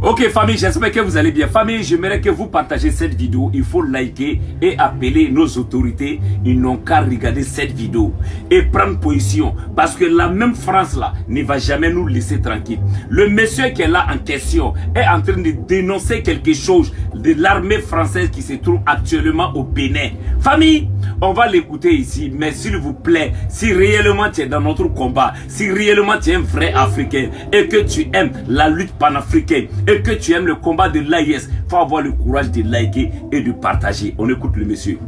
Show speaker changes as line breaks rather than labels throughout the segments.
Ok famille, j'espère que vous allez bien. Famille, j'aimerais que vous partagez cette vidéo. Il faut liker et appeler nos autorités. Ils n'ont qu'à regarder cette vidéo et prendre position. Parce que la même France là ne va jamais nous laisser tranquille. Le monsieur qui est là en question est en train de dénoncer quelque chose de l'armée française qui se trouve actuellement au Bénin. Famille, on va l'écouter ici. Mais s'il vous plaît, si réellement tu es dans notre combat, si réellement tu es un vrai Africain et que tu aimes la lutte panafricaine, et que tu aimes le combat de l'AIS, il faut avoir le courage de liker et de partager. On écoute le monsieur.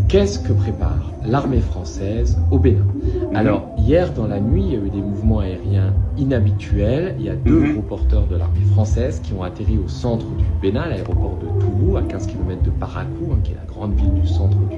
Qu'est-ce que prépare l'armée française au Bénin? Alors, hier dans la nuit, il y a eu des mouvements aériens inhabituels. Il y a deux gros porteurs de l'armée française qui ont atterri au centre du Bénin, l'aéroport de Tourou, à 15 km de Parakou, qui est la grande ville du centre du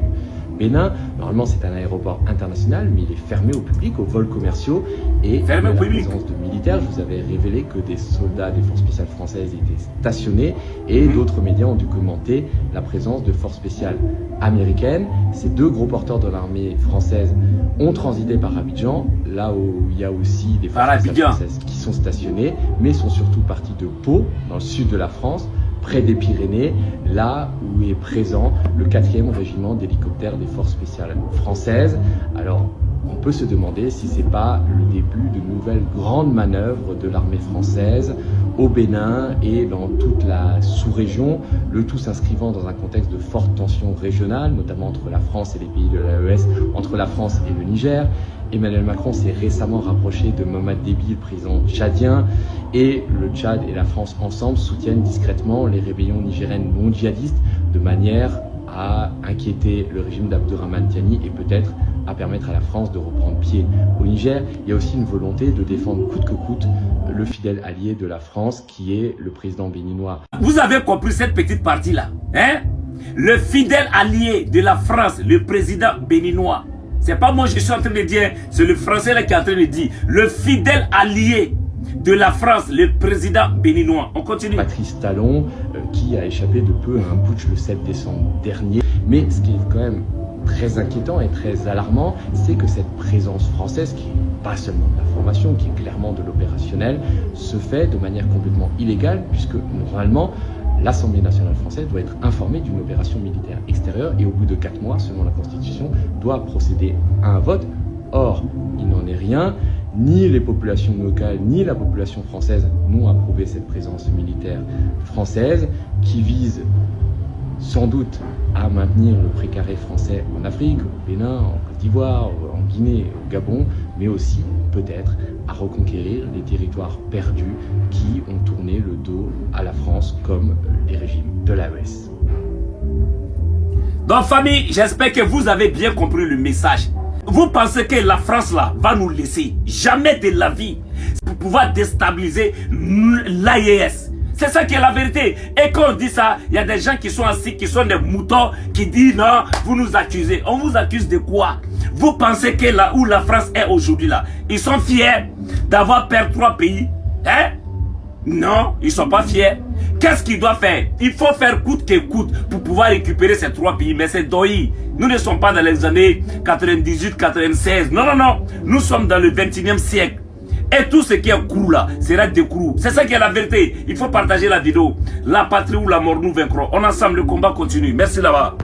Bénin. Normalement, c'est un aéroport international, mais il est fermé au public, aux vols commerciaux et
fermé au public.
Présence de militaires. Je vous avais révélé que des soldats des forces spéciales françaises étaient stationnés et d'autres médias ont dû commenter la présence de forces spéciales américaines. Ces deux gros porteurs de l'armée française ont transité par Abidjan, là où il y a aussi des forces spéciales françaises qui sont stationnées, mais sont surtout partis de Pau, dans le sud de la France, près des Pyrénées, là où est présent le 4e régiment d'hélicoptères des forces spéciales françaises. Alors, on peut se demander si c'est pas le début de nouvelles grandes manœuvres de l'armée française au Bénin et dans toute la sous-région, le tout s'inscrivant dans un contexte de forte tension régionale, notamment entre la France et les pays de l'AES, entre la France et le Niger. Emmanuel Macron s'est récemment rapproché de Mohamed Déby, le président tchadien, et le Tchad et la France ensemble soutiennent discrètement les rébellions nigériennes non djihadistes de manière à inquiéter le régime d'Abdourahmane Tiani et peut-être à permettre à la France de reprendre pied au Niger. Il y a aussi une volonté de défendre coûte que coûte le fidèle allié de la France qui est le président béninois.
Vous avez compris cette petite partie-là, hein? Le fidèle allié de la France, le président béninois. C'est pas moi je suis en train de dire, c'est le français là qui est en train de dire. Le fidèle allié de la France, le président béninois. On continue.
Patrice Talon, qui a échappé de peu à un putsch le 7 décembre dernier. Mais ce qui est quand même très inquiétant et très alarmant, c'est que cette présence française, qui n'est pas seulement de la formation, qui est clairement de l'opérationnel, se fait de manière complètement illégale, puisque normalement, l'Assemblée nationale française doit être informée d'une opération militaire extérieure et au bout de 4 mois, selon la Constitution, doit procéder à un vote. Or, il n'en est rien. Ni les populations locales, ni la population française n'ont approuvé cette présence militaire française qui vise sans doute à maintenir le précaré français en Afrique, au Bénin, en Côte d'Ivoire, en Guinée, au Gabon, mais aussi peut-être à reconquérir les territoires perdus qui ont tourné le dos à la France comme les régimes de l'AES.
Donc famille, j'espère que vous avez bien compris le message. Vous pensez que la France là va nous laisser? Jamais de la vie. Pour pouvoir déstabiliser l'AES. C'est ça qui est la vérité. Et quand on dit ça, il y a des gens qui sont assis, qui sont des moutons, qui disent non, vous nous accusez. On vous accuse de quoi? Vous pensez que là où la France est aujourd'hui là, ils sont fiers d'avoir perdu 3 pays? Hein? Non, ils ne sont pas fiers. Qu'est-ce qu'ils doivent faire? Il faut faire coûte que coûte pour pouvoir récupérer ces 3 pays. Mais c'est doyi. Nous ne sommes pas dans les années 98, 96. Non, non, non. Nous sommes dans le 21e siècle. Et tout ce qui est crou là, sera décrou. C'est ça qui est la vérité. Il faut partager la vidéo. La patrie ou la mort, nous vaincrons. On ensemble, le combat continue. Merci là-bas.